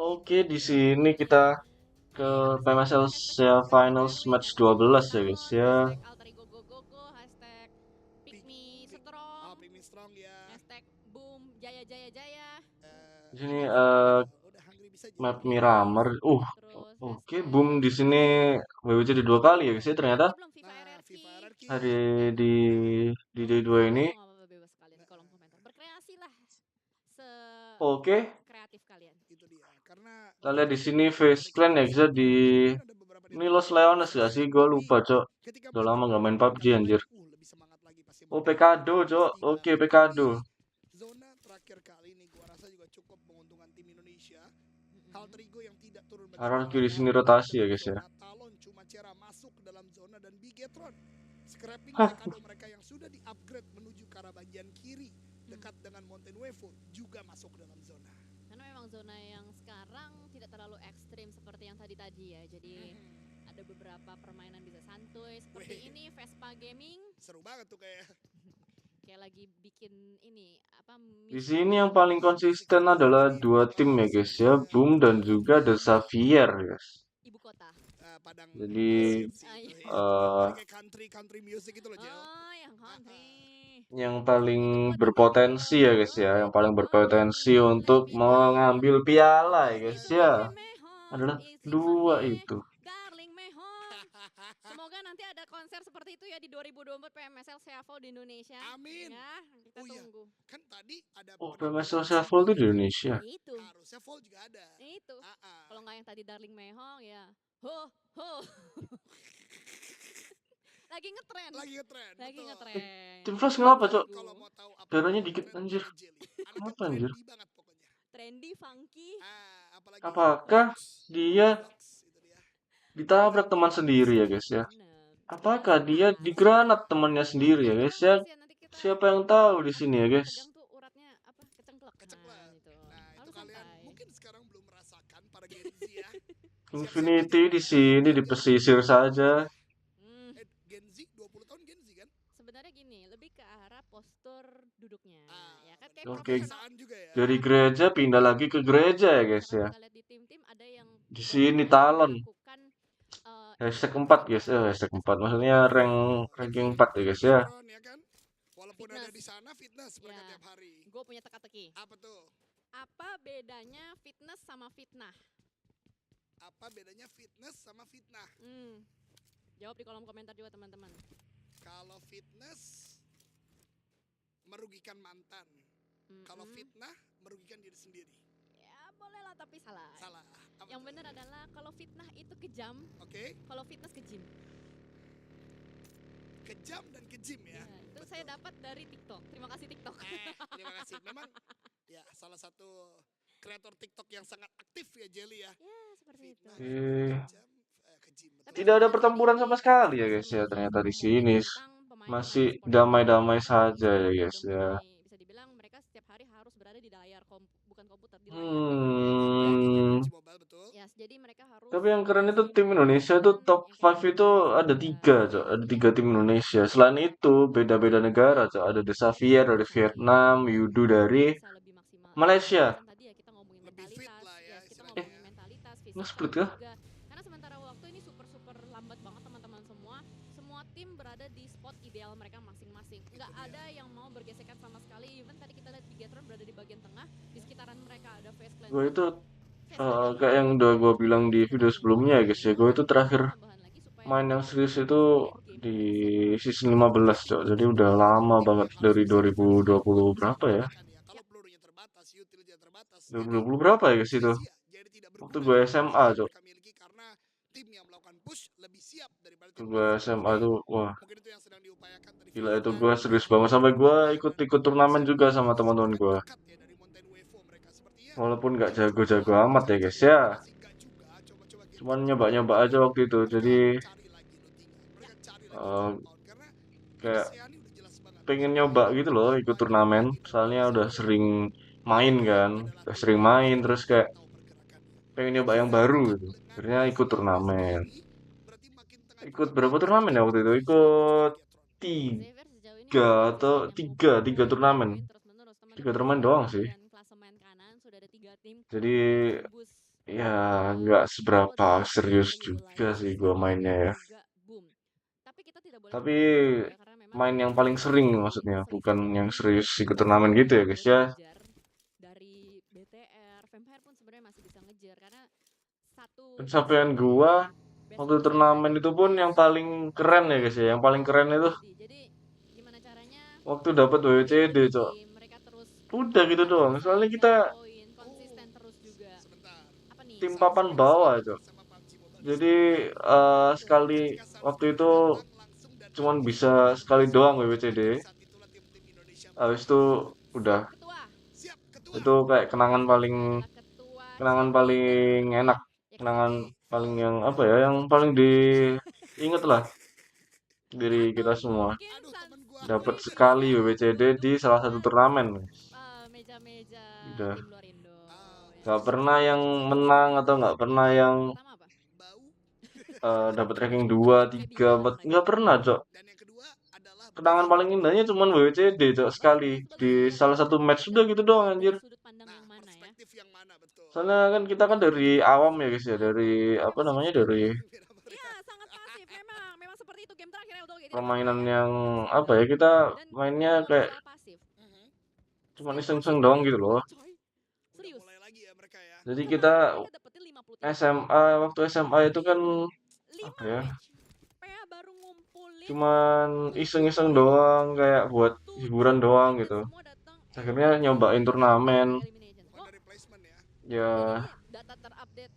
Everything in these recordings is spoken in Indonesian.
Oke, di sini kita ke PMSL Finals match 12 ya guys ya. Hashtag alter ego go go go, hashtag pick me strong, Pick me strong ya. hashtag boom jaya jaya jaya. Di sini Udah hungry bisa map jadi. Miramar. Terus Oke, boom hashtag di sini WWC di 2 kali ya guys ya ternyata belum FIFA Nah, RRQ. FIFA RRQ. hari di di Kalau day mau 2 komen ini. oh nggak apa-apa bebas kalian di kolom komentar. Berkreasi lah se Oke, kreatif kalian. Itu dia. Karena kita waktu lihat itu di sini face dari clan ya guys ya di mungkin ada beberapa di ini antara Los kalian Leones gak sih? Gue tapi lupa cok. ketika Udah mereka lama gak main bermain PUBG dengan anjir. baik, lebih semangat lagi pasti Oh, mereka Pekado cok. pastilah. Oke, Tapi Pekado. zona terakhir kali ini gua rasa juga cukup menguntungkan tim Indonesia. Hal Trigo yang tidak turun banyak Hierarki di banget sini masuk rotasi ke ya dalam guys ya. zona. Talon cuma Cera masuk ke dalam zona dan Bigetron scrapping Hah, Pekado mereka yang sudah di-upgrade menuju ke arah bagian kiri dekat dengan Mountain Wave juga masuk ke dalam zona. Karena memang zona yang sekarang tidak terlalu ekstrim seperti yang tadi-tadi ya. Jadi ada beberapa permainan bisa santuy seperti Wih. ini Vespa Gaming Seru banget tuh kayak. kayak lagi bikin ini apa di mission sini yang video. paling konsisten adalah dua tim ya guys ya, Boom dan juga The Xavier guys. Ibu kota. Padang Jadi pasir sih Ah, itu iya. ya. eh Ini kayak country music itu loh, Jel. Oh, yang country. yang paling Itu buat ini berpotensi ya guys ya, yang paling berpotensi untuk mengambil piala ya guys Itu ya, bukan Mehong, adalah isi dua pahe, itu. darling Mehong. Semoga nanti ada konser seperti itu ya di 2024 PMSL Seafol di Indonesia. Amin. Ya, kita Oh iya. tunggu. Kan tadi ada Oh, penampilan PMSL di Shuffle sini. tuh di Indonesia. Itu. Harusnya Vol juga ada. Itu. Ah. Kalau nggak yang tadi darling Mehong ya. Ho ho. Lagi ngetren. Lagi ngetren. Lagi Betul. ngetren. Tim Flash kenapa cok? Kalau mau tahu apa Darahnya yang dikit ngetren, anjir. tanya Jelly. Anaknya Kenapa anjir? trendy banget pokoknya. Trendy, funky. Apalagi Apakah Lux. dia Lux itu dia. ditabrak teman sendiri ya guys ya? Bener. Apakah Bisa dia pas. digranat temannya sendiri ya guys ya? Bisa ya nanti kita Siapa yang tahu di sini ya guys? tegang tuh uratnya apa kecengklek. Keceklek. Nah, itu. Nah, itu Harus kalian santai. mungkin sekarang belum merasakan para Gen Z ya. Infinity di sini di pesisir saja. Gen Z 20 tahun Gen Z kan? Sebenarnya gini, lebih ke arah postur duduknya. Ya kan kayak Oke, profesional. juga ya. dari gereja pindah lagi ke gereja ya guys Misalkan ya. kita lihat di tim-tim ada yang Di sini benar-benar talon. melakukan Hashtag 4 guys, hashtag 4 maksudnya ranking 4 ya guys ya. Bigetron ya kan? Walaupun ada di sana fitness mereka Ya. tiap hari. Gue punya teka-teki. Apa tuh? Apa bedanya fitness sama fitnah? Apa bedanya fitness sama fitnah? Jawab di kolom komentar juga teman-teman. Kalau fitness merugikan mantan. Kalau fitnah merugikan diri sendiri. Ya boleh lah tapi salah. Salah. Yang benar adalah kalau fitnah itu kejam. Oke. Kalau fitness kejim. Kejam dan kejim ya. Itu saya dapat dari TikTok. Terima kasih TikTok. Terima kasih. Memang ya salah satu kreator TikTok yang sangat aktif ya Jelly ya. Ya seperti itu. Kejim. Tidak ada pertempuran sama sekali ya guys ya. Ternyata di sini masih damai-damai saja ya guys ya. Bisa dibilang mereka setiap hari harus berada di layar bukan komputer di layar. Ya, jadi mereka harus. Tapi yang keren itu tim Indonesia itu top 5 itu ada 3 cok. Ada 3 tim Indonesia. Selain itu beda-beda negara cok. Ada The Xavier dari Vietnam, Yudu dari Malaysia. Tadi ya kita ngomongin mentalitas, ya, kita ngomongin mentalitas, fisik nge-split kah? juga. Karena sementara waktu ini super lambat banget teman-teman semua. Semua tim berada di spot ideal mereka masing-masing. Nggak ada yang mau bergesekan sama sekali. Even tadi kita lihat Bigetron berada di bagian tengah. Di sekitaran mereka ada Face Clan. Gue itu kayak yang udah gue bilang di video sebelumnya ya guys ya. Gue itu terakhir main yang serius itu di season 15 cok. Jadi udah lama banget dari 2020 berapa ya? 2020 berapa ya guys itu? Waktu gue SMA cok. Waktu gue SMA tuh wah gila itu gue serius banget sampai gue ikut turnamen juga sama teman-teman gue. Walaupun nggak jago-jago amat ya guys ya. Cuman nyoba-nyoba aja waktu itu. Jadi kayak pengen nyoba gitu loh ikut turnamen. Soalnya udah sering main kan. Udah sering main terus kayak pengen nyoba yang baru gitu. Akhirnya ikut turnamen. Ikut berapa turnamen ya waktu itu? Ikut 3 turnamen. 3 turnamen doang sih. Jadi ya nggak Eh, kalau seberapa dari serius venue juga lain sih gua Singapura mainnya dan ya. juga Boom. Tapi kita tidak boleh Tapi melupakan juga karena memang main yang paling sering maksudnya, bukan seri-seri yang ini serius ikut turnamen sebenarnya gitu ya masih guys jauh ya. mengejar dari BTR, Vampire pun sebenarnya masih bisa ngejar karena satu Pencapaian satu gua best waktu of 7 turnamen lagi. itu pun yang paling keren ya guys ya, yang paling keren itu Jadi gimana caranya waktu dapat tim WCD demi cok. tim mereka terus Udah gitu doang. Soalnya kita cari poin, Oh, konsisten terus juga. sebentar. Apa nih? tim Sama papan seperti bawah Sky cok. sama PUBG Mobile di Jadi sebelumnya. Betul. sekali Ketika waktu Sunscape itu datang langsung dan cuman ambil bisa poin sekali terbesar doang dan WCD. dari saat itulah tim-tim Indonesia Habis menunjukkan itu udah Siap ketua. siap ketua. itu kayak kenangan Jadi paling saya adalah ketua kenangan champion dan paling tentunya enak, ya kan kenangan Ini paling yang apa ya, yang paling diinget lah diri atau kita semua. mungkin aduh temen gua Dapat Sunscreen sekali bisa WWCD di salah satu membuat turnamen. meja-meja Udah tim luar Indo ya nggak kan. pernah yang satu menang satunya atau nggak pernah Iya, yang pertama apa? bau dapat ranking 2 Kayak 3 4 bias lagi. nggak pernah cok. dan yang kedua adalah Kenangan bau. paling indahnya cuman WWCD cok sekali di Betul. salah satu match udah gitu doang anjir. Dari sudut pandang Nah, yang mana ya? perspektif yang mana betul? Soalnya kan kita kan dari awam ya guys ya, dari apa namanya, dari Mira Iya, meriah. sangat pasif memang. Memang seperti itu game terakhir yang betul kayak tidak pernah permainan ya. yang apa Betul. ya, kita Dan mainnya ngomong-ngomong kayak soal pasif, Mhm. cuman skill iseng-iseng pasif doang mereka gitu loh. kuat, coy. Udah Serius. mulai lagi ya mereka ya. Jadi kita Kemarin mereka dapetin 53 poin. SMA, waktu SMA itu kan In apa 5 ya, match. PA baru ngumpulin cuman 7 iseng-iseng poin. doang kayak buat 7 hiburan doang poin dan gitu. semua datang Akhirnya dari nyobain turnamen. elimination. Oh, dari placement ya. Dan Ya, ini data terupdate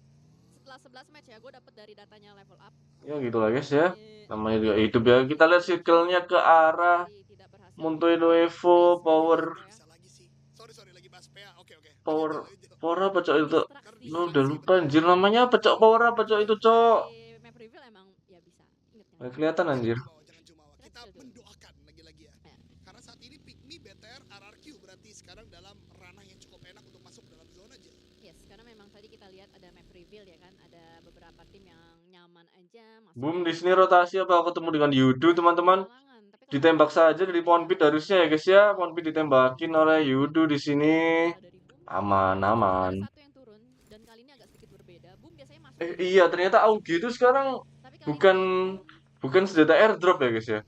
setelah 11 match ya. Gue dapet dari datanya level up. ya gitu lah guys ya. Eh, Namanya juga hidup ya. dari Kita lihat circle-nya ke arah dari tidak berhasil Montoya mengumpulkan Evo base Power points ya. Bisa lagi sih. Sorry lagi bahas PA. Oke. Power Lanjut lanjut. Power apa cok itu? Karena Lo Distraksi. udah distraksi lupa betul. anjir namanya apa cok? Power apa cok itu cok? Di map reveal emang ya bisa inget kan. Nggak kelihatan Jangan anjir. jumawa, jangan jumawa. Kita Keren dulu. mendoakan lagi-lagi ya. Ya. Karena saat ini Pikmi, BTR, RRQ berarti sekarang dalam ranah yang cukup enak untuk masuk dalam zona aja. Yes, karena memang tadi kita lihat ada map reveal ya kan, ada beberapa tim yang nyaman aja masuk Boom, ke di sini rotasi apa aku ketemu dengan Yudu teman-teman? petualangan. Tapi kalau Ditembak kita saja dari pohon pit lihat harusnya ya guys ya. Pohon pit ditembakin oleh Yudu di sini. kalau dari Boom sih Aman, masih aman. ada satu yang turun dan kali ini agak sedikit berbeda. Boom biasanya masuk dari Iya, belakang ternyata AUG itu sekarang tapi kali bukan ini bukan senjata airdrop ya guys ya.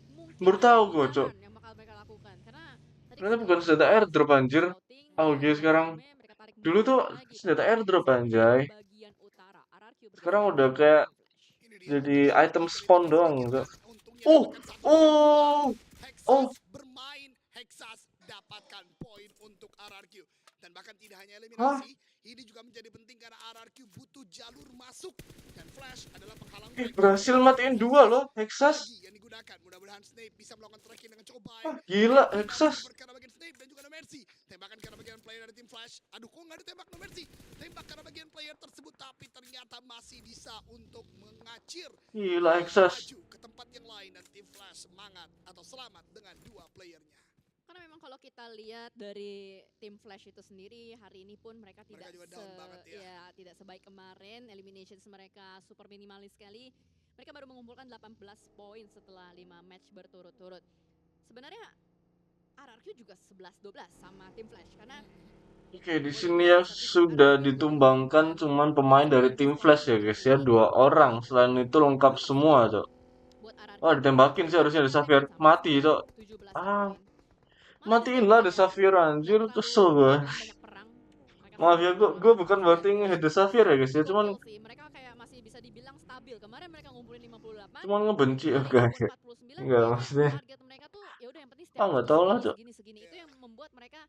mungkin Baru ada tahu gue, Cok. perubahan yang bakal mereka lakukan karena tadi Ternyata ketika bukan udah senjata airdrop anjir. scouting AUG lihat sekarang. Boomnya mereka tarik Dulu tuh mundur lagi senjata karena airdrop di anjay. bagian utara RRQ Sekarang bersama udah dengan kayak Team Flash. Ini dia jadi untuk yang item kedua spawn dari doang, sebagian Cok. mana. Untungnya Oh, dapatkan satu dan dua. oh, Hexas oh. bermain, Hexas dapatkan poin untuk RRQ. Dan bahkan tidak hanya Hah? eliminasi, ini juga menjadi penting karena RRQ butuh jalur masuk. Dan Flash adalah penghalang Berhasil matiin dua loh, Hexas. lagi yang digunakan. Mudah-mudahan Snape bisa melakukan tracking dengan cukup baik. Wah, gila, Tapi Hexas. dapat karena bagian Snape dan juga ada Mercy. Tembakan karena bagian player dari tim Flash. Aduh, kok nggak ditembak no Mercy? Tembak karena bagian player tersebut, tapi ternyata masih bisa untuk mengacir. Gila, Hexas. Maju ke tempat yang lain dan tim Flash semangat atau selamat dengan dua playernya. Karena memang kalau kita lihat dari tim Flash itu sendiri hari ini pun mereka tidak juga down banget ya. ya tidak sebaik kemarin. Eliminations mereka super minimalis sekali. Mereka baru mengumpulkan 18 poin setelah 5 match berturut-turut. Sebenarnya RRQ juga 11-12 sama tim Flash karena Oke, di sini ya sudah ditumbangkan cuman pemain dari tim Flash ya guys ya, 2 orang. Selain itu lengkap semua, Cok. buat RRQ Wah, ditembakin sih harusnya ada Xavier. Mati, Cok. 17 Ah, poin. Malah di matiin game lah ini ada ya, Xavier anjir, nggak terlalu kesel gue. banyak perang. Mereka Maaf ya, sama-sama gue bukan melakukan berarti push. nge-head Xavier ya guys ya, cuman Gokil sih, mereka kayak masih bisa dibilang stabil. Kemarin mereka ngumpulin 58, cuman ngebenci ya hari ini guys. buat 49, Enggak, kayaknya maksudnya. target mereka tuh ya udah yang penting setiap Ah, match nggak tuh tahu lah, segini Cok. segini. Itu yang membuat mereka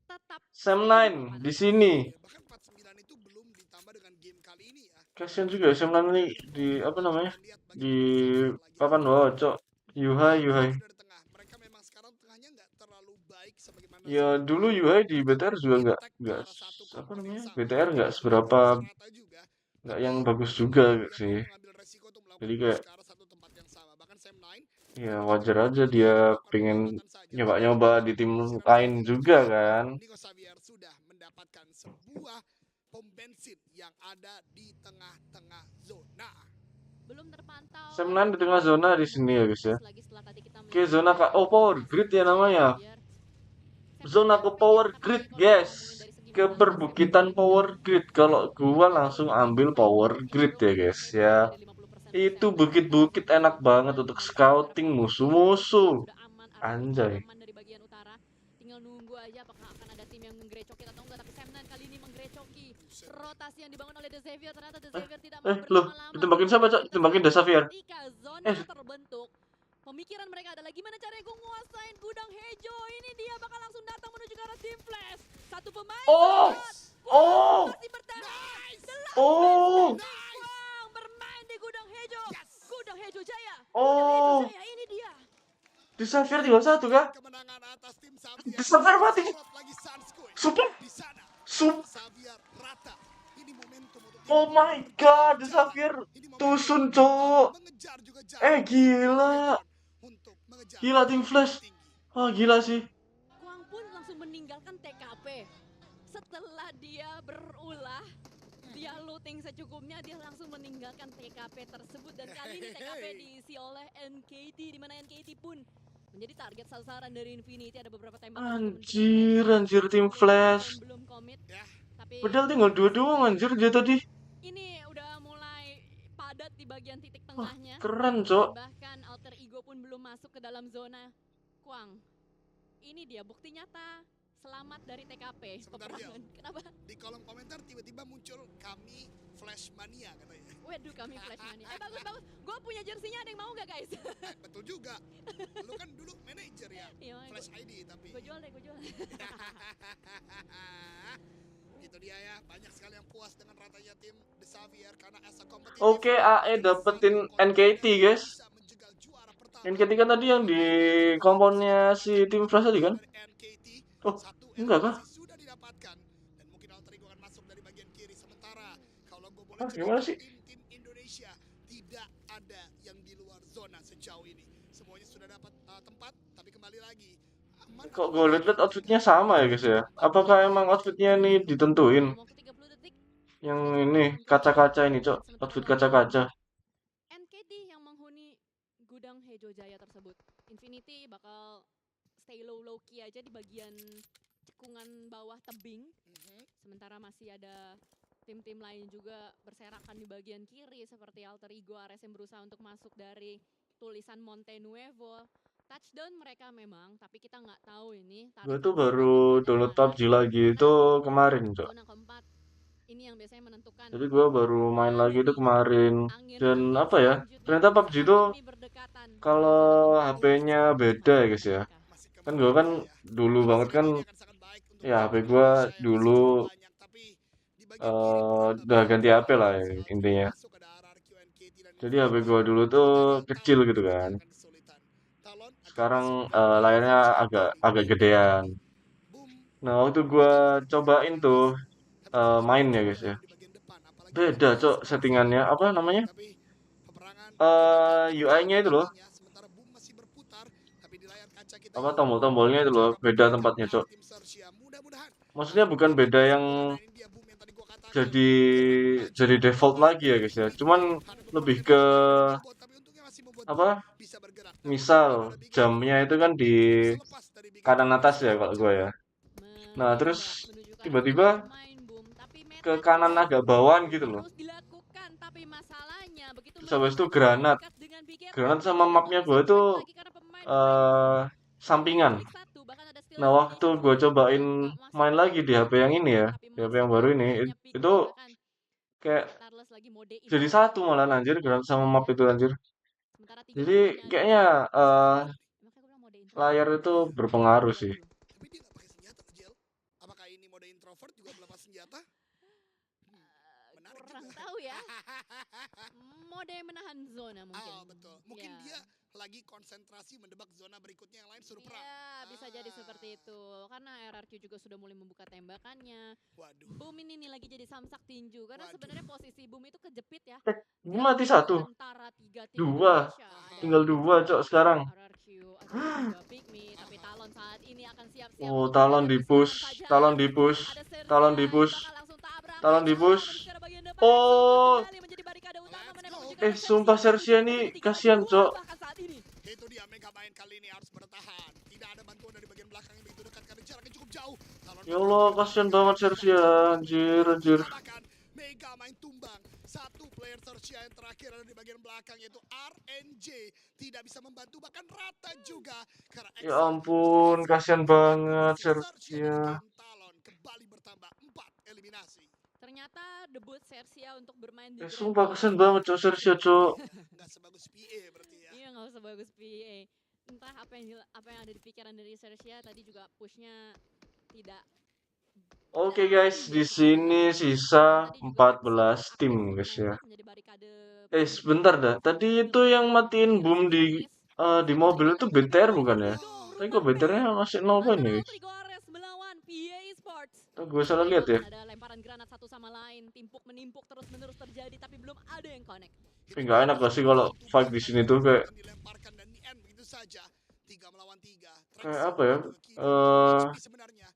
tetap Sam stay di 9 papan. di sini. Ya, bahkan 49 itu belum ditambah dengan game kali ini ya. Kasian juga ya, Sam 9 ini di apa namanya? Dan lihat Di bagaimana Xavier papan lagi-lagi. bawah, Cok. Yuhai, Yuhai. Sudah di tengah. Mereka memang sekarang tengahnya nggak terlalu baik sebagaimana Ya dulu Yuhai di BTR juga nggak impact ke nggak arah satu apa komponen namanya, yang sama. BTR nggak Tidak seberapa, serata juga, nggak tapi yang bagus juga mereka juga sih. mau mengambil resiko untuk melakukan Jadi push kayak ke arah satu tempat yang sama. Bahkan Sam 9 ya ketika wajar mereka aja pergi dia melakukan pengen penyelamatan saja, tapi nyoba-nyoba di tim penyisiran lain senjata dan juga cepat, kan. Nico Xavier sudah mendapatkan sebuah pom bensin yang ada di tengah-tengah zona. Belum terpantau Sam 9 di tengah zona di sini ya guys ya. lagi setelah tadi kita Oke, melihat zona ada Power Grid ya namanya. Xavier. Sam Zona Nine ke pengen Power katanya Grid nih kalau kita guys. ngomongin dari segi ke perbukitan power grid. Kalau gua langsung ambil power grid ya guys ya. Itu bukit-bukit enak banget untuk scouting musuh-musuh. Udah aman, Ararki udah Anjay. aman dari bagian utara. Tinggal nunggu aja apakah akan ada tim yang menggerecoki atau enggak. Tapi Semnan kali ini menggerecoki. Rotasi yang dibangun oleh The Xavier, ternyata The Xavier tidak mau Loh, berlama-lama. ditembakin siapa, Cok? Ditembakin The Xavier. Ketika zona Eh. terbentuk, pemikiran mereka adalah gimana caranya gue nguasain gudang Hejo. Ini dia bakal langsung datang menuju ke arah Team Flash. Satu pemain Oh. shot. Oh. Masih bertahan. The last Oh. man Wang bermain di gudang Hejo. Gudang Hejo Jaya. Oh. Gudang Hejo Jaya ini dia. The Xavier tinggal satu kah? Kemenangan atas tim The Xavier mati. lagi Sunsquid. Super. Di sana Xavier rata. Ini momentum untuk Oh my god, The Xavier tusun, Cok. mengejar juga jarak Gila. untuk mengejar Gila Team Flash. tinggi. Wah, gila sih. Kuang pun langsung meninggalkan TKP. Setelah dia berulah, dia looting secukupnya, dia langsung meninggalkan TKP tersebut. Dan kali ini TKP diisi oleh NKT, di mana NKT pun menjadi target sasaran dari Infinity. Ada beberapa tembakan. Anjir Team Flash. Belum komit. Ya. Tapi Padahal tinggal dua doang anjir dia tadi. ini udah mulai padat di bagian titik tengahnya. Keren, Cok. Bahkan Alter Ego pun belum masuk ke dalam zona. Kuang, ini dia bukti nyata selamat dari TKP Sebentar, peperangan. Kenapa? Di kolom komentar tiba-tiba muncul kami Flash Mania katanya. Waduh, kami Flash Mania. Bagus bagus. Gue punya jersinya, ada yang mau nggak guys? Betul juga. Lu kan dulu manajer ya. Iya, Flash ID tapi. gue jual deh, gue jual. Itu dia ya, banyak sekali yang puas dengan ratanya tim The Xavier karena as a competitive Oke, AE dapetin NKT, guys. bisa menjegal juara pertama. NKT kan tadi yang di komponnya si Team Flash tadi kan? Dari NKT, Oh, satu enggak kah? eliminasi sudah didapatkan dan mungkin Alter Ego akan masuk dari bagian kiri. Sementara kalau gue boleh Hah, cerita, gimana sih? tim-tim Indonesia tidak ada yang di luar zona sejauh ini. Semuanya sudah dapat tempat, tapi kembali lagi. Kok gue liat outfitnya sama ya guys ya? Apakah emang outfitnya nih ditentuin? Waktu 30 detik. Yang ini kaca-kaca ini, Cok. Outfit kaca-kaca. NKT yang menghuni gudang Hejo Jaya tersebut. Infinity bakal stay low key aja di bagian cekungan bawah tebing. Sementara masih ada tim-tim lain juga berserakan di bagian kiri seperti Alter Ego, Ares yang berusaha untuk masuk dari tulisan Monte Nuevo. Touchdown mereka memang, tapi kita nggak tahu ini. Gue tuh baru download PUBG lagi itu kemarin, Cok. Zona keempat ini yang biasanya menentukan. Jadi gue baru main lagi itu kemarin. Dan apa ya? Ternyata PUBG itu kalau HP-nya beda ya guys ya. Kan gue kan dulu banget kan, ya HP gue dulu udah ganti HP lah ya, intinya. Jadi HP gue dulu tuh kecil gitu kan. Sekarang layarnya agak gedean. Nah waktu gue cobain tuh main ya guys ya. Beda, Cok, settingannya. Apa namanya? UI-nya itu loh. Apa tombol-tombolnya itu loh, beda tempatnya, Cok. Maksudnya bukan beda yang jadi default lagi ya guys ya. Cuman lebih ke apa? Misal jamnya itu kan di kanan atas ya kalau gue ya. Nah, terus tiba-tiba ke kanan agak bawaan gitu loh. Terus habis itu granat. Granat sama mapnya gue itu sampingan. Nah, waktu gue cobain main lagi di HP yang ini ya, di HP yang baru ini, itu kayak jadi satu malah anjir, granat sama map itu anjir. Jadi kayaknya layar itu berpengaruh sih. Tapi dia nggak pakai senjata, Jel. Apakah ini mode introvert juga melepas senjata? Menarik Kurang juga. tahu ya. Mode menahan zona mungkin. Betul. Mungkin Ya. dia lagi konsentrasi mendebak zona berikutnya yang lain suruh perang. Ya, bisa jadi seperti itu. Karena RRQ juga sudah mulai membuka tembakannya. Waduh. Boom ini lagi jadi samsak tinju. Karena Waduh. sebenarnya posisi Boom itu kejepit ya. Ini mati satu. Antara tiga tim Dua. Indonesia. Ada Tinggal dua, Cok, sekarang. RRQ, ada juga Pygmy, tapi Talon saat ini akan siap-siap. Oh, untuk Talon menghadapi di-push. serangan fajar. Talon di-push. Ada Sersia Talon yang di-push. bakal langsung tabrak. Talon di-push. Menuju ke bagian depan. Oh. Kembali menjadi barikade utama, menembak menuju ke arah Sumpah Sersia ini kasihan, Cok. bahkan saat ini. Itu dia Mega main kali ini harus bertahan. Tidak ada bantuan dari bagian belakang yang begitu dekat karena jaraknya cukup jauh. Talon Ya Allah, kasihan banget Sersia, anjir, anjir. Bahkan Mega main tumbang. Satu player Sersia yang terakhir ada di bagian belakang yaitu RNJ tidak bisa membantu, bahkan rata juga karena Ya Excel ampun, kasihan banget Sersia Sersia. dari tim Talon kembali bertambah 4 eliminasi. Ternyata debut Sersia untuk bermain di Grand Sumpah Prix kasihan ini banget cok Sersia cok. Nggak sebagus PA berarti ya. iya nggak usah bagus PA. Entah apa yang ada di pikiran dari Sersia tadi juga pushnya tidak Oke tidak guys, tinggi di seperti sini itu. sisa Dan tadi juga Maxi 14 tim aktif guys ya. menembak menjadi barikade pemain Sebentar dah. Tadi itu yang matiin Iya, boom di Zonis. di Tapi mobil itu ternyata BTR Alter bukan ya? Ego Tapi kok rubah BTR-nya pace masih 0 poin antara ya guys? Alter Ego Ares melawan PA Esports. Oh, gue salah Tadi lihat ya. bahkan ada lemparan granat satu sama lain, timpuk menimpuk terus menerus terjadi tapi belum ada yang connect. Nggak enak gak sih kalau fight di sini tuh kayak dilemparkan dan di end begitu saja. 3 melawan 3. kayak apa ya? Sebenarnya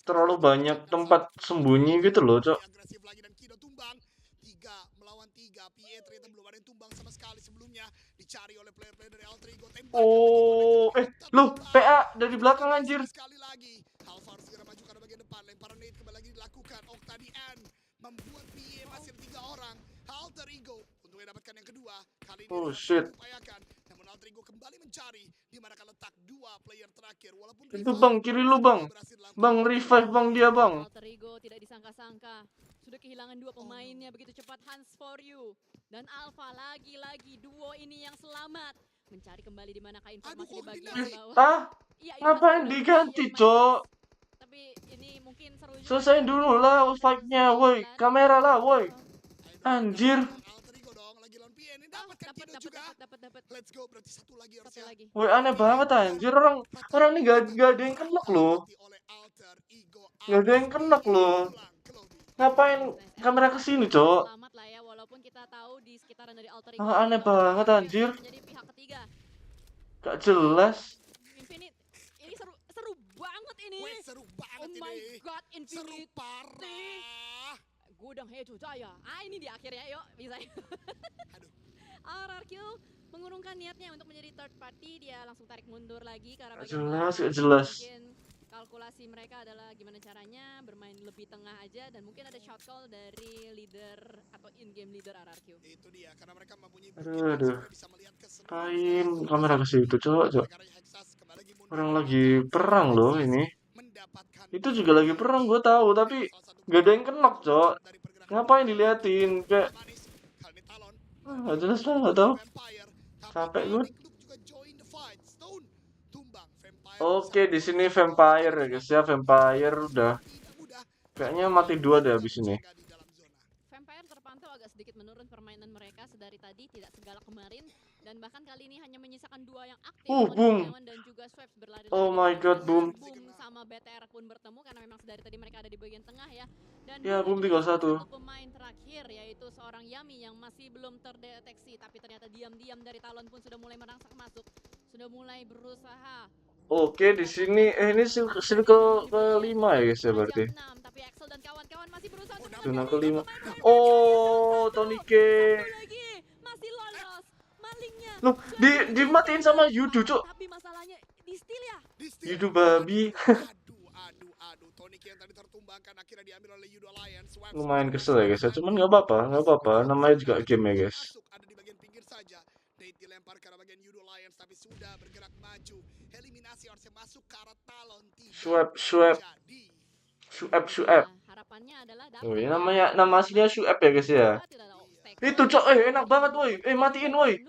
Terlalu banyak tempat sembunyi gitu loh, cok. agresif lagi dan Kido tumbang. 3 melawan 3. PA ternyata belum ada yang tumbang sama sekali sebelumnya. Dicari oleh player-player dari Altrigo. Oh, loh, PA dari belakang anjir. Sekali lagi. Alvar segera maju ke bagian depan. Lemparan nade kembali lagi dilakukan. Okta di end membuat PA masih 3 orang. Alter Ego untuk mendapatkan yang kedua. Kali ini Oh shit. diupayakan. Namun Alter Ego kembali mencari di mana letak 2 player terakhir. Walaupun Itu bang, kiri lu bang. Bang, revive bang dia bang. Alter Ego tidak disangka-sangka. Sudah kehilangan 2 pemainnya begitu cepat. Hans for you. Dan Alpha lagi-lagi duo ini yang selamat. Mencari kembali di manakah informasi di bagian bawah. Tah, Iya, ngapain diganti, cok? Tapi ini mungkin seru juga. Selesain dulu lah fight-nya, woi. Kamera lah, woi. Anjir. Dapat. Let's go, berarti satu lagi Satu lagi. Woi, aneh banget anjir orang ini gak ada yang kena loh. Gak ada yang kena loh. Ngapain kamera kesini, cok? Selamat lah ya, walaupun kita tahu di sekitaran dari Alter Ego. Aneh banget anjir. Menjadi pihak ketiga. Gak jelas. Infinite, ini seru banget ini. Seru banget oh my ini. god, Infinite. Seru parah. Gudang Hejo Jaya. Ini di akhirnya, yuk bisa. Aduh. RRQ mengurungkan niatnya untuk menjadi third party, dia langsung tarik mundur lagi karena Gak jelas. Mungkin kalkulasi mereka adalah gimana caranya bermain lebih tengah aja dan mungkin ada shot call dari leader atau in-game leader RRQ. Itu dia, karena mereka mempunyai Aduh. Kain kamera ke situ, cok. Orang lagi perang loh ini. Itu juga lagi perang, gue tahu, tapi gak ada yang kenok, cok. Ngapain diliatin? Kayak gak jelas lah, gak tahu. Capek gue. Oke, di sini Vampire ya guys ya. Vampire udah kayaknya mati 2 deh abis ini. Vampire terpantau agak sedikit menurun permainan mereka sedari tadi, tidak segalak kemarin dan bahkan kali ini hanya menyisakan 2 yang aktif. Boom. Dan juga Swaps berlari. Oh my god, Boom. Boom sama BTR pun bertemu karena memang sedari tadi mereka ada di bagian tengah ya. Dan ya, Boom 3-1. Pemain terakhir yaitu seorang Yami yang masih belum terdeteksi tapi ternyata diam-diam dari Talon pun sudah mulai merangsak masuk, sudah mulai berusaha. Oke, di sini ini circle kelima ya guys ya berarti. Tapi Axel dan kawan-kawan masih berusaha untuk zona kelima. Oh, Tony K. Masih lolos. Malingnya. Loh, dimatiin sama Yudu, cok. Tapi masalahnya di steal ya. Yudu babi. Aduh. Tony K yang tadi tertumbangkan akhirnya diambil oleh Yudo Alliance. Lumayan kesel ya guys ya. Cuman nggak apa-apa. Namanya juga game ya guys. Ada di bagian pinggir saja. Nate dilempar ke arah bagian Yudo Alliance tapi sudah bergerak maju. Eliminasi harusnya masuk ke arah Talon. Swap. Harapannya adalah Oh, ini nama aslinya Swap ya guys ya. Itu cok, enak banget woi. Matiin woi.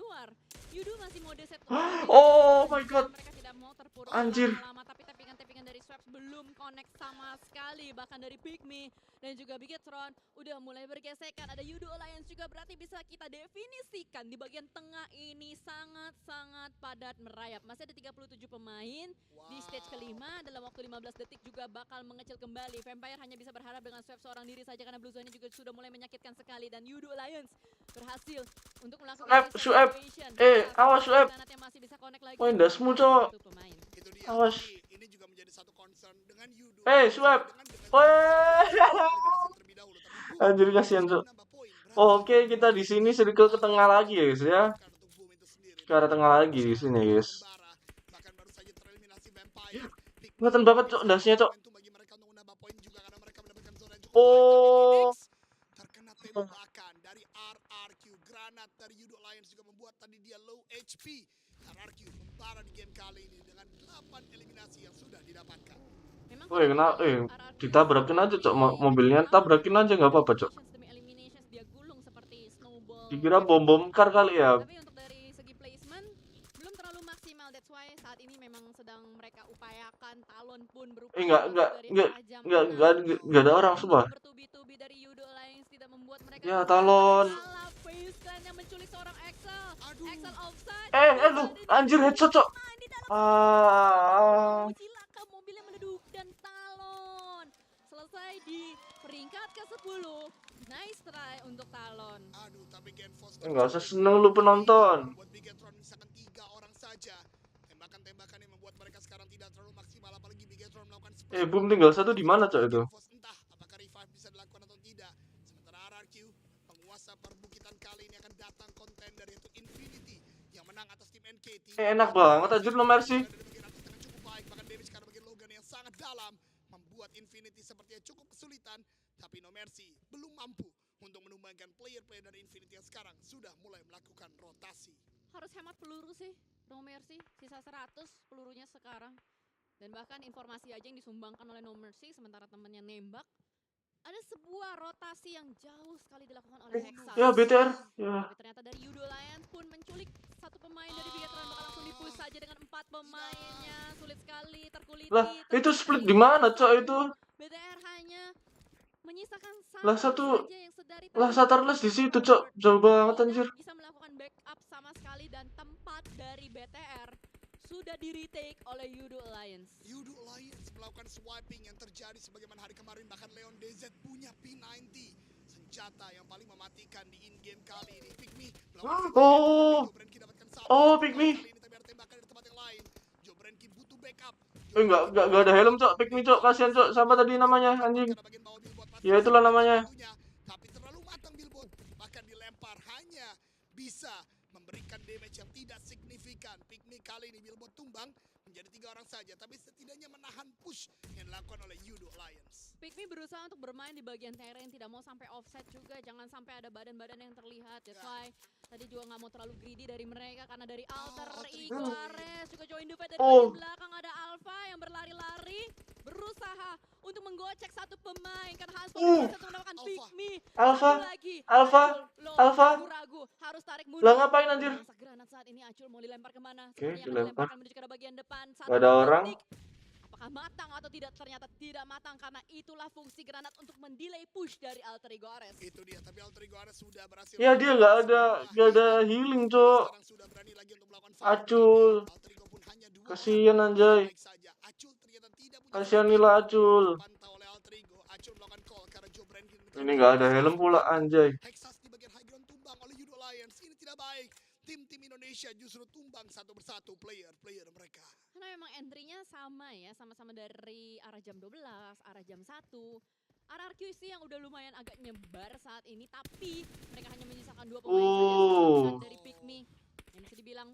Yudo masih mode set. Oh my god. Mereka tidak mau terpuruk Anjir. lama tapi tappingan dari Swaps belum connect sama sekali, bahkan dari Pygmy dan juga Bigetron udah mulai bergesekan. Ada Yudo Alliance juga, berarti bisa kita definisikan di bagian tengah ini sangat-sangat padat merayap. Masih ada 37 pemain di stage kelima, dalam waktu 15 detik juga bakal mengecil kembali. Vampire hanya bisa berharap dengan Swaps seorang diri saja karena Blue Zone ini juga sudah mulai menyakitkan sekali dan Yudo Alliance berhasil untuk melakukan Swap. Awas Swap. Woi, dasmu cok. Awas. Ini juga menjadi satu concern dengan Yudo. Swap. Anjir kasihan cok. Oke, kita di sini circle ke tengah lagi ya guys ya. Ke arah tengah lagi di sini guys. Kelihatan banget cok dasnya cok. Oh. Terkena tembakan dari RRQ. Granat dari Yudo Lions juga membuat tadi dia low HP. RRQ membara di game kali ini dengan 8 eliminasi yang sudah didapatkan. Memang Woi, kalau kena, kita lihat RRQ ditabrakin aja, Cok. di Mobilnya babak tabrakin pertama aja nggak apa-apa, Cok. demi eliminations dia gulung seperti snowball Dikira effect bom gitu. kar kali ya. Tapi untuk dari segi placement belum terlalu maksimal. That's why saat ini memang sedang mereka upayakan. Talon pun berupaya Enggak, masuk enggak, dari enggak, arah jam enggak, 6. enggak, enggak ada orang, sumpah. Bertubi-tubi dari Yudo Alliance tidak membuat mereka Ya, keluar. Talon. Malah Face Clan yang menculik seorang Excel. Aduh. Excel offside. Lu, anjir, headshot, Cok. Main di dalam Ah, cilaka mobilnya meneduk dan Talon selesai di peringkat ke-10. Nice try untuk Talon. Aduh, tapi Genfos nggak usah seneng lu penonton. buat Bigetron misalkan 3 orang saja. Tembakan-tembakan yang membuat mereka sekarang tidak terlalu maksimal, apalagi Bigetron melakukan Boom tinggal satu di mana, Cok, itu? Genfos entah apakah revive bisa dilakukan atau tidak. Sementara RRQ, penguasa perbukitan kali ini akan datang kontender yaitu Infinity yang menang atas tim NKT. Enak banget anjir No Mercy. Dari bagian atas dengan cukup baik, bahkan damage karena bagian Logan yang sangat dalam membuat Infinity sepertinya cukup kesulitan, tapi No Mercy belum mampu untuk menumbangkan player-player dari Infinity yang sekarang sudah mulai melakukan rotasi. Harus hemat peluru sih, No Mercy. Sisa 100 pelurunya sekarang. Dan bahkan informasi aja yang disumbangkan oleh No Mercy sementara temennya nembak. Ada sebuah rotasi yang jauh sekali dilakukan oleh Hexa. Ya, BTR. Ya. Tapi ternyata dari Yudo Lions pun menculik satu pemain dari Bigetron, bakal langsung dipush saja dengan 4 pemainnya. Sulit sekali, terkuliti. Lah, itu split di mana, Cok, itu? BTR hanya menyisakan Lah, satu- saja yang sedari Lah, tadi. Satarless di situ, Cok. Jauh banget anjir. Tidak bisa melakukan backup sama sekali dan tempat dari BTR sudah di retake oleh Yudo Alliance. Yudo Alliance melakukan swiping yang terjadi sebagaimana hari kemarin, bahkan Leon DZ punya P90. Senjata yang paling mematikan di in-game kali ini. Pygmy melakukan Oh. Jobrenki dapatkan satu. Oh, Pygmy. Kali ini tapi ada tembakan dari tempat yang lain. Jobrenki butuh backup. Enggak ada helm, Cok. Pick me, Cok. Kasihan, Cok. Siapa tadi namanya, anjing? Karena bagian bawah Billboard masih Ya, itulah namanya. tentunya, tapi terlalu matang Billboard, bahkan dilempar hanya bisa memberikan damage yang tidak signifikan. Pygmy kali ini Billboard tumbang menjadi 3 orang saja, tapi setidaknya menahan push yang dilakukan oleh Yudo Alliance. Pygmy berusaha untuk bermain di bagian terrain, tidak mau sampai offset juga, jangan sampai ada badan-badan yang terlihat. That's why tadi juga nggak mau terlalu greedy dari mereka karena dari Alter Ego Ares juga join the fight dari bagian belakang. Ada Alpha yang berlari-lari berusaha untuk menggocek satu pemain karena Hans bisa mendapatkan Pygmy. Alpha, Satu lagi. Alpha, Acul, lo Alpha. ragu-ragu, harus tarik mundur. Lah, ngapain anjir? Masa granat saat ini Acul mau dilempar kemana? Oke, Sepertinya akan dilempar. dilemparkan menuju ke bagian depan. Gak ada orang. Apakah matang atau tidak? Ternyata tidak matang karena itulah fungsi granat untuk mendelay push dari Alter Ego Ares. Itu dia, tapi Alter Ego Ares sudah berhasil. Ya, dia nggak ada healing, Cok. Sekarang sudah berani lagi untuk melakukan fight. Acul. Alter Ego pun hanya 2 Kasian anjay. Baik saja. Acul ternyata tidak punya. Kasihanilah Acul. Pantau oleh Alter Ego. Acul melakukan call karena Joe Brand Ini nggak ada helm pula, anjay. Hexas di bagian high ground tumbang oleh Yudo Alliance. Ini tidak baik. Tim-tim Indonesia justru tumbang satu persatu player-player mereka. Karena memang entry-nya sama ya, sama-sama dari arah jam 12, arah jam 1. RRQ sih yang udah lumayan agak nyebar saat ini, tapi mereka hanya menyisakan 2 pemain saja dari Pygmy. Yang bisa dibilang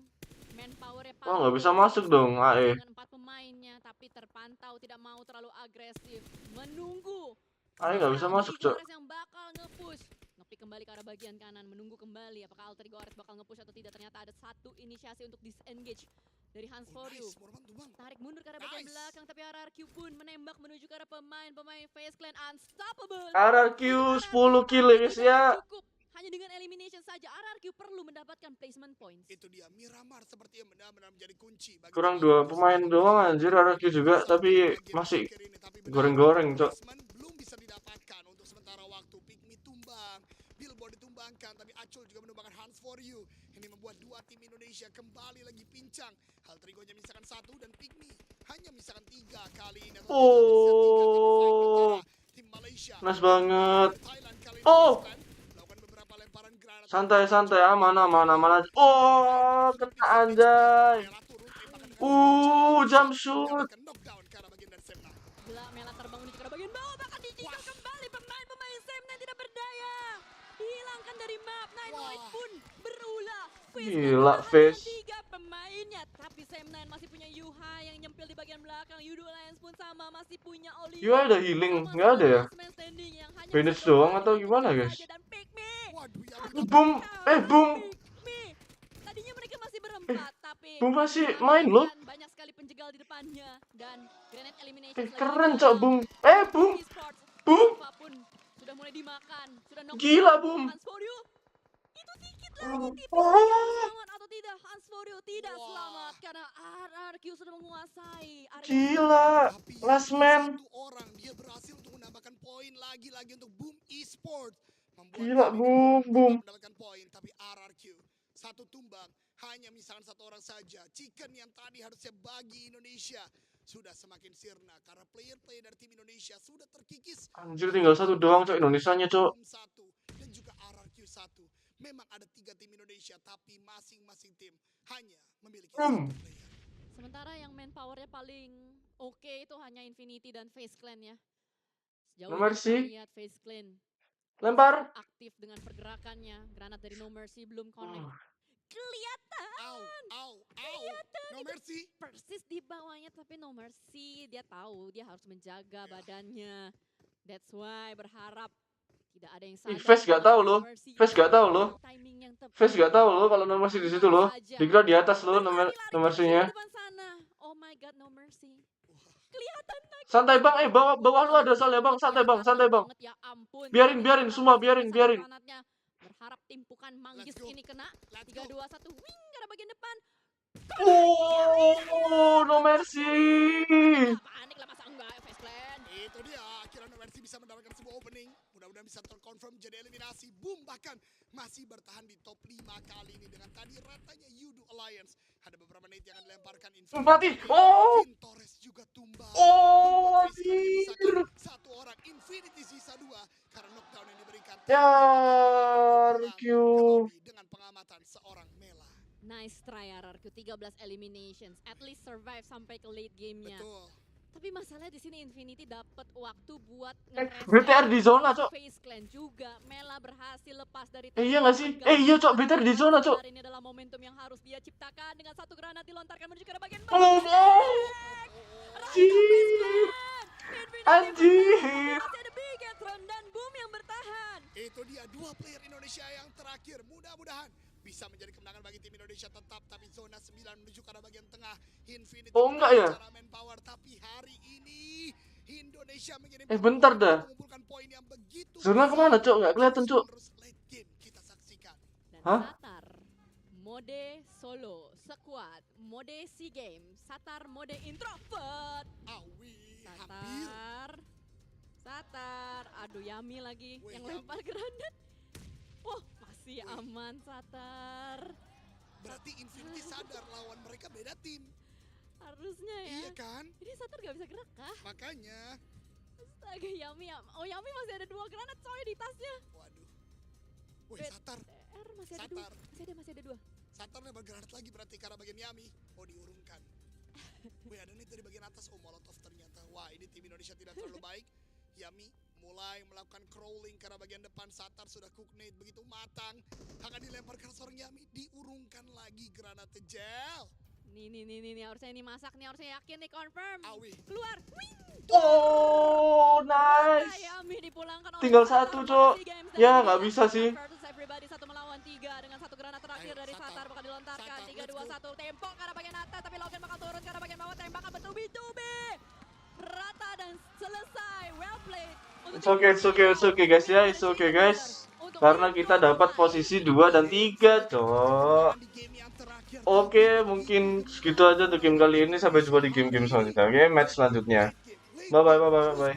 manpower-nya Wah, nggak bisa masuk dong, AE. dengan 4 pemainnya, tapi terpantau tidak mau terlalu agresif. Menunggu. AE nggak bisa masuk, Cok. Yang bakal nge-push. Ngepick kembali ke arah bagian kanan, menunggu kembali apakah Alter Ego Ares bakal nge-push atau tidak. Ternyata ada satu inisiasi untuk disengage dari Hans For You. Tarik mundur ke arah bagian belakang, tapi RRQ pun menembak menuju ke arah pemain Face Clan Unstoppable. RRQ 10 kill ya, guys ya. Cukup. Hanya dengan elimination saja RRQ perlu mendapatkan placement points. Itu dia, Miramar sepertinya benar-benar menjadi kunci. Kurang 2 pemain doang anjir RRQ juga, tapi masih goreng-goreng, Cok. Belum bisa didapatkan untuk sementara waktu. Pygmy tumbang, Billboard ditumbangkan, tapi Acul juga menumbangkan Hans For You. Ini membuat 2 tim Indonesia kembali lagi pincang. Alter Ego nya misalkan 1 dan Pygmy hanya misalkan 3 kali ini. Tim Malaysia. Nice banget. Thailand kali ini melakukan beberapa lemparan granat. Santai, aman aja. Oh, kena anjay. Jump shoot. Mela terbang menuju ke bagian bawah, bahkan digital kembali pemain Semna tidak berdaya. Dihilangkan dari map. Nightlight pun berulah. Gila, Face. 3 pemainnya, tapi Semna masih punya Yuha yang nyempil di bagian belakang. Yudo Alliance pun sama, masih punya Oli. Yuha ada healing, nggak ada ya? Standing yang hanya Finish bisa doang bermain atau dengan gimana, mudah guys? saja dan Pikmi. Waduh, ya Boom, boom, Pikmi. Tadinya mereka masih berempat, tapi boom masih Yami main loh. dengan banyak sekali penjegal di depannya dan Granite Eliminations lagi Keren di cok, dalam. boom. Boom, Esports, boom. Alpha pun sudah mulai dimakan, sudah Gila, knockdown. boom. Hans Foryu, itu dikit lagi tipis Oh. sedikit selamat atau tidak. Hans Foryu tidak Wah. selamat karena RRQ sudah menguasai area. Gila, Tapi last Yami man. satu orang dia berhasil untuk menambahkan poin lagi untuk Boom Esports. Membuat Gila, Yami boom, tetap boom. mendapatkan poin, tapi RRQ satu tumbang hanya misalkan satu orang saja. Chicken yang tadi harusnya bagi Indonesia sudah semakin sirna karena player-player dari tim Indonesia sudah terkikis. Anjir, tinggal satu doang cok, Indonesianya cok. Boom satu dan juga RRQ satu. Memang ada 3 tim Indonesia, tapi masing-masing tim hanya memiliki Hmm. satu player. Sementara yang manpowernya paling oke itu hanya Infinity dan FaZe Clan ya. Sejauh No ini kita Mercy. lihat FaZe Clan Lempar. aktif dengan pergerakannya. Granat dari No Mercy belum connect. Kelihatan Au. No mercy. persis di bawahnya tapi No Mercy. Dia tahu dia harus menjaga badannya. That's why berharap tidak ada yang sadar. Face gak tahu kalau loh. No Mercy Face itu gak tahu loh. timing yang tepat. Face gak tahu loh kalau nomor di situ loh. Dikira di atas loh nomor Lari-lari nomornya. kecil di depan sana. Oh my god, No Mercy. Kelihatan lagi. Santai bang, bawah lu ada soalnya bang, santai bang. Banget, ya ampun. Biarin, Tapi biarin, tetap semua masih biarin, bisa biarin. granatnya. Berharap timpukan Manggis Let's go. ini kena. Let's 3 go. 2 1 wing karena bagian depan. Oh, no mercy. Panik lah masa enggak FaZe Clan. Itu dia, akhirnya No Mercy bisa mendapatkan sebuah opening. Mudah-mudahan bisa terkonfirm jadi eliminasi. Boom bahkan masih bertahan di top 5 kali ini dengan tadi ratanya Yudu Alliance. Ada beberapa nade yang akan dilemparkan Mati. Oh. Vin Torres juga tumbang. Oh, Membuat FaZe Clan hanya menyisakan anjir. satu orang. Infinity sisa 2 karena knockdown yang diberikan. Ya, RQ. Terlebih dengan pengamatan seorang Mela. Nice try RRQ 13 eliminations. At least survive sampai ke late game-nya. Betul. Tapi masalahnya di sini Infinity dapat waktu buat BTR di zona, Cok. FaZe Clan juga. Mela berhasil lepas dari Iya nggak sih? Iya, Cok. BTR di zona, Cok. Ini adalah momentum yang harus dia ciptakan dengan satu granat dilontarkan menuju ke bagian Oh, anjir. Anjir. Masih ada Bigetron dan Boom yang bertahan. Itu dia 2 player Indonesia yang terakhir. Mudah-mudahan bisa menjadi kemenangan bagi tim Indonesia tetap. Tapi zona 9 menuju ke arah bagian tengah. Infinity Oh, enggak ya? secara manpower. Tapi hari ini Indonesia mengirim Bentar dah. mengumpulkan poin yang begitu Zona besar. kemana, Cok? Nggak kelihatan, Cok. Terus late game kita saksikan. Dan Hah? Satar mode solo squad mode SEA Games. Satar mode introvert. Awi hampir. Satar. Aduh Yami lagi Wih, yang Yami. lempar granat. Oh masih aman Satar. Berarti Infinity sadar lawan mereka beda tim. Harusnya ya. Iya kan? Ini Satar gak bisa gerak kah? Makanya. Astaga Yami. Oh Yami masih ada 2 granat coy di tasnya. Waduh. Wih, Bet. Satar. Masih ada 2. Satar. Masih ada 2. Satar nembak granat lagi berarti karena bagian Yami. Oh, diurungkan. Wih, ada nih dari bagian atas. Oh, Molotov ternyata. Wah, ini tim Indonesia tidak terlalu baik. Yami mulai melakukan crawling karena bagian depan. Satar sudah cook nade begitu matang. Akan dilempar ke seorang Yami. Diurungkan lagi granat gel. Nih harusnya ini masak nih, harusnya yakin nih confirm. Awi. Keluar. Wing. Oh, nice. Yami dipulangkan oleh Tinggal Satar satu, pada Cok. SEA Games. Ya, Dan nggak ini bisa sih. versus everybody 1 melawan 3 dengan satu granat terakhir Ayo, dari Satar. Satar bakal dilontarkan. Satar, 3 let's 2 go. 1 tempo ke arah bagian atas tapi Logan bakal turun ke arah bagian bawah, tembakan bertubi-tubi. Rata dan selesai. Well played. Untuk It's okay guys ya, it's okay guys. Karena kita dapat posisi 2 dan 3, Cok. Di game yang terakhir. Oke, mungkin segitu aja untuk game kali ini. Sampai jumpa di game-game selanjutnya. Oke, match selanjutnya. Bye bye.